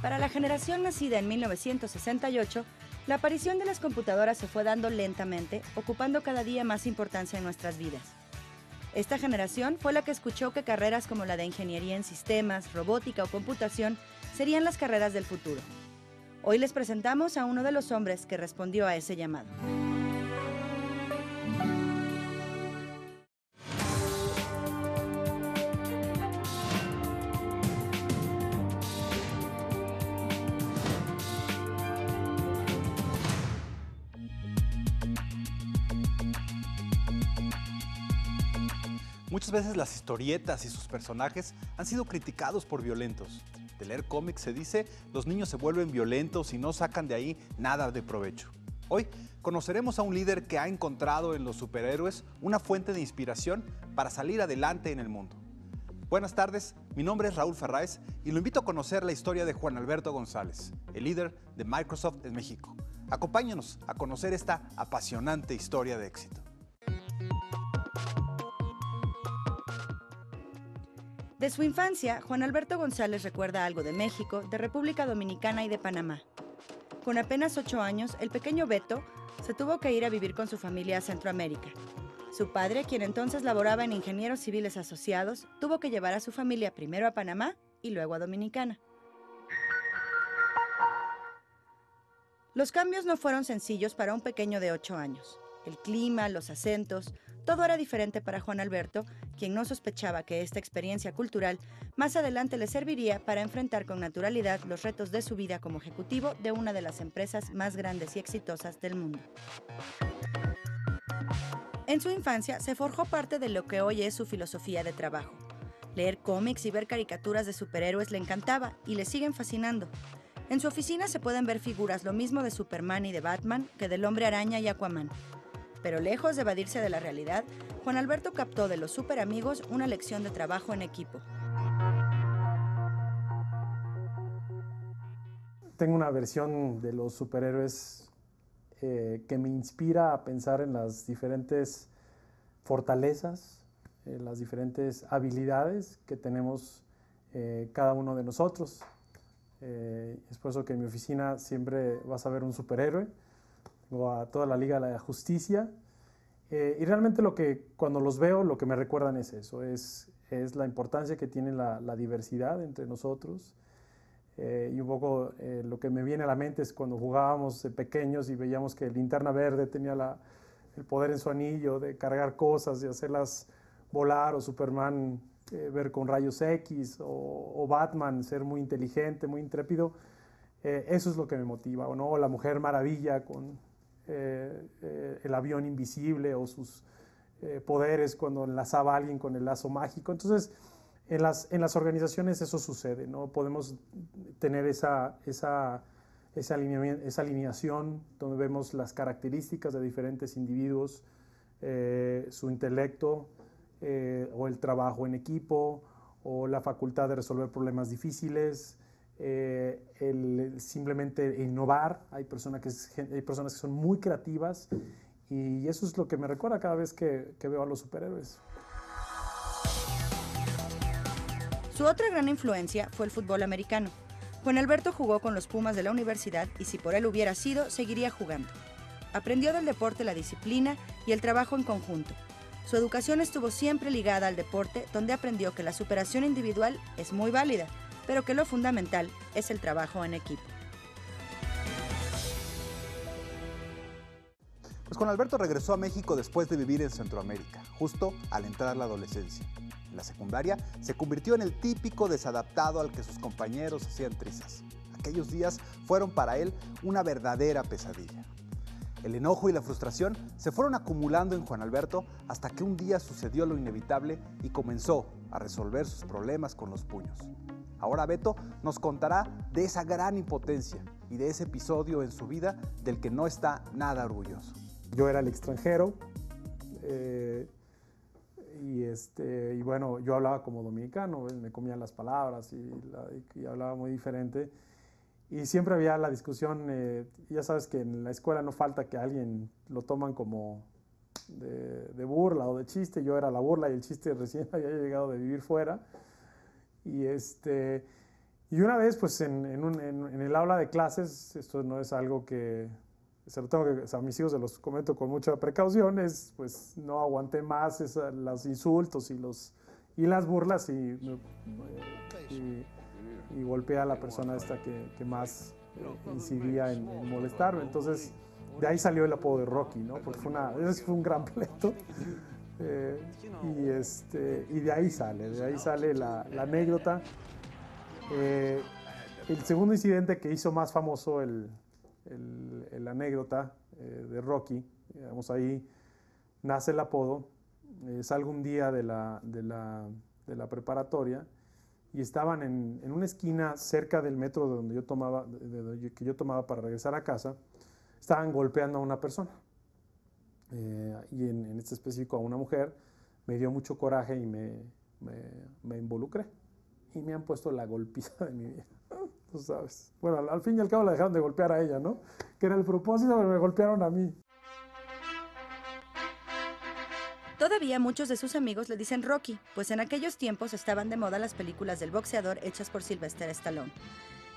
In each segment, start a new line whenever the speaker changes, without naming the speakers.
Para la generación nacida en 1968, la aparición de las computadoras se fue dando lentamente, ocupando cada día más importancia en nuestras vidas. Esta generación fue la que escuchó que carreras como la de ingeniería en sistemas, robótica o computación serían las carreras del futuro. Hoy les presentamos a uno de los hombres que respondió a ese llamado.
Muchas veces las historietas y sus personajes han sido criticados por violentos. De leer cómics se dice, los niños se vuelven violentos y no sacan de ahí nada de provecho. Hoy conoceremos a un líder que ha encontrado en los superhéroes una fuente de inspiración para salir adelante en el mundo. Buenas tardes, mi nombre es Raúl Ferráez y lo invito a conocer la historia de Juan Alberto González, el líder de Microsoft en México. Acompáñenos a conocer esta apasionante historia de éxito.
De su infancia, Juan Alberto González recuerda algo de México, de República Dominicana y de Panamá. Con apenas 8 años, el pequeño Beto se tuvo que ir a vivir con su familia a Centroamérica. Su padre, quien entonces laboraba en Ingenieros Civiles Asociados, tuvo que llevar a su familia primero a Panamá y luego a Dominicana. Los cambios no fueron sencillos para un pequeño de 8 años. El clima, los acentos, todo era diferente para Juan Alberto, quien no sospechaba que esta experiencia cultural más adelante le serviría para enfrentar con naturalidad los retos de su vida como ejecutivo de una de las empresas más grandes y exitosas del mundo. En su infancia se forjó parte de lo que hoy es su filosofía de trabajo. Leer cómics y ver caricaturas de superhéroes le encantaba y le siguen fascinando. En su oficina se pueden ver figuras lo mismo de Superman y de Batman que del Hombre Araña y Aquaman. Pero lejos de evadirse de la realidad, Juan Alberto captó de los superamigos una lección de trabajo en equipo.
Tengo una versión de los superhéroes que me inspira a pensar en las diferentes fortalezas, las diferentes habilidades que tenemos cada uno de nosotros. Es por eso que en mi oficina siempre vas a ver un superhéroe. Tengo a toda la Liga de la Justicia. Y realmente cuando los veo, lo que me recuerdan es eso, es la importancia que tiene la diversidad entre nosotros. Y un poco lo que me viene a la mente es cuando jugábamos pequeños y veíamos que Linterna Verde tenía el poder en su anillo de cargar cosas y hacerlas volar, o Superman ver con rayos X, o Batman ser muy inteligente, muy intrépido. Eso es lo que me motiva, ¿no? O la Mujer Maravilla con el avión invisible, o sus poderes cuando enlazaba a alguien con el lazo mágico. Entonces, en las organizaciones eso sucede, ¿no? Podemos tener esa alineación donde vemos las características de diferentes individuos, su intelecto, o el trabajo en equipo, o la facultad de resolver problemas difíciles, el simplemente innovar. Hay personas que son muy creativas, y eso es lo que me recuerda cada vez que veo a los superhéroes.
Su otra gran influencia fue el fútbol americano. Juan Alberto jugó con los Pumas de la universidad y si por él hubiera sido, seguiría jugando. Aprendió del deporte la disciplina y el trabajo en conjunto. Su educación estuvo siempre ligada al deporte, donde aprendió que la superación individual es muy válida, pero que lo fundamental es el trabajo en equipo.
Pues Juan Alberto regresó a México después de vivir en Centroamérica, justo al entrar la adolescencia. En la secundaria se convirtió en el típico desadaptado al que sus compañeros hacían trizas. Aquellos días fueron para él una verdadera pesadilla. El enojo y la frustración se fueron acumulando en Juan Alberto hasta que un día sucedió lo inevitable y comenzó a resolver sus problemas con los puños. Ahora Beto nos contará de esa gran impotencia y de ese episodio en su vida del que no está nada orgulloso.
Yo era el extranjero, y bueno, yo hablaba como dominicano, me comía las palabras y hablaba muy diferente. Y siempre había la discusión, ya sabes que en la escuela no falta que alguien lo toman como de burla o de chiste. Yo era la burla y el chiste recién había llegado de vivir fuera. Y una vez, pues en el aula de clases, esto no es algo que, se lo tengo que, o sea, a mis hijos se los comento con mucha precaución, pues no aguanté más los insultos y las burlas y golpeé a la persona esta que más incidía en molestarme. Entonces, de ahí salió el apodo de Rocky, ¿no? Porque fue un gran pleito. Y de ahí sale la anécdota. El segundo incidente que hizo más famoso la anécdota de Rocky, digamos, ahí nace el apodo. Salgo un día de la preparatoria y estaban en una esquina cerca del metro donde que yo tomaba para regresar a casa. Estaban golpeando a una persona y en este específico a una mujer. Me dio mucho coraje y me involucré y me han puesto la golpiza de mi vida. Tú sabes. Bueno, al fin y al cabo la dejaron de golpear a ella, ¿no? Que era el propósito, pero me golpearon a mí.
Todavía muchos de sus amigos le dicen Rocky, pues en aquellos tiempos estaban de moda las películas del boxeador hechas por Sylvester Stallone.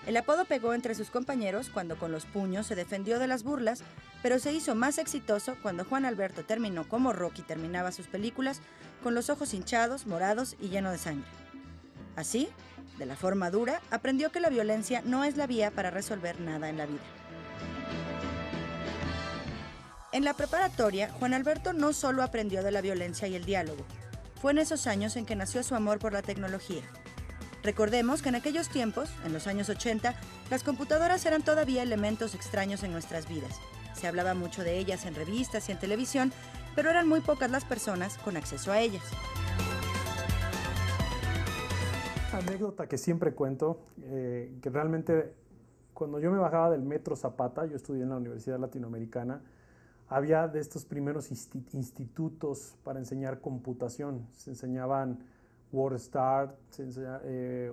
El apodo pegó entre sus compañeros cuando con los puños se defendió de las burlas, pero se hizo más exitoso cuando Juan Alberto terminó como Rocky terminaba sus películas, con los ojos hinchados, morados y lleno de sangre. Así, de la forma dura, aprendió que la violencia no es la vía para resolver nada en la vida. En la preparatoria, Juan Alberto no solo aprendió de la violencia y el diálogo. Fue en esos años en que nació su amor por la tecnología. Recordemos que en aquellos tiempos, en los años 80, las computadoras eran todavía elementos extraños en nuestras vidas. Se hablaba mucho de ellas en revistas y en televisión, pero eran muy pocas las personas con acceso a ellas.
Anécdota que siempre cuento, que realmente cuando yo me bajaba del Metro Zapata, yo estudié en la Universidad Latinoamericana, había de estos primeros institutos para enseñar computación. Se enseñaban WordStar,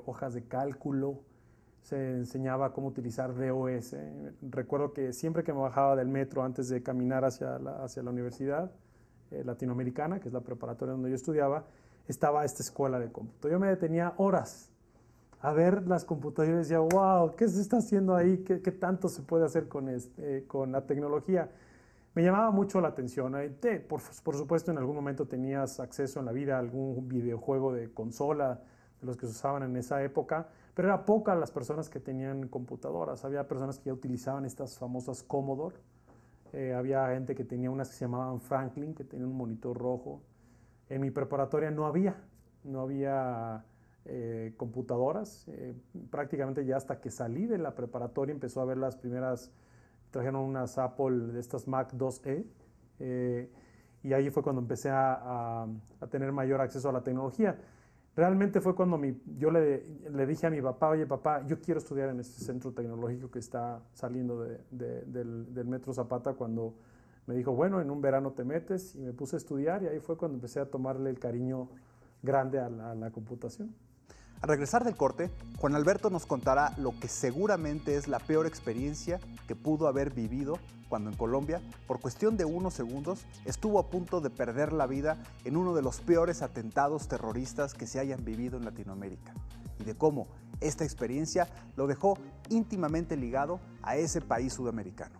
hojas de cálculo, se enseñaba cómo utilizar DOS. Recuerdo que siempre que me bajaba del metro antes de caminar hacia la Universidad Latinoamericana, que es la preparatoria donde yo estudiaba, estaba esta escuela de cómputo. Yo me detenía horas a ver las computadoras y decía, wow, ¿qué se está haciendo ahí? ¿Qué tanto se puede hacer con la tecnología? Me llamaba mucho la atención. Por supuesto, en algún momento tenías acceso en la vida a algún videojuego de consola de los que se usaban en esa época, pero era pocas las personas que tenían computadoras. Había personas que ya utilizaban estas famosas Commodore. Había gente que tenía unas que se llamaban Franklin, que tenían un monitor rojo. En mi preparatoria no había computadoras. Prácticamente ya hasta que salí de la preparatoria empezó a ver las primeras. Trajeron unas Apple de estas Mac 2E y ahí fue cuando empecé a tener mayor acceso a la tecnología. Realmente fue cuando yo le dije a mi papá, oye papá, yo quiero estudiar en este centro tecnológico que está saliendo del Metro Zapata, cuando me dijo, bueno, en un verano te metes, y me puse a estudiar y ahí fue cuando empecé a tomarle el cariño grande a la computación.
Al regresar del corte, Juan Alberto nos contará lo que seguramente es la peor experiencia que pudo haber vivido cuando en Colombia, por cuestión de unos segundos, estuvo a punto de perder la vida en uno de los peores atentados terroristas que se hayan vivido en Latinoamérica, y de cómo esta experiencia lo dejó íntimamente ligado a ese país sudamericano.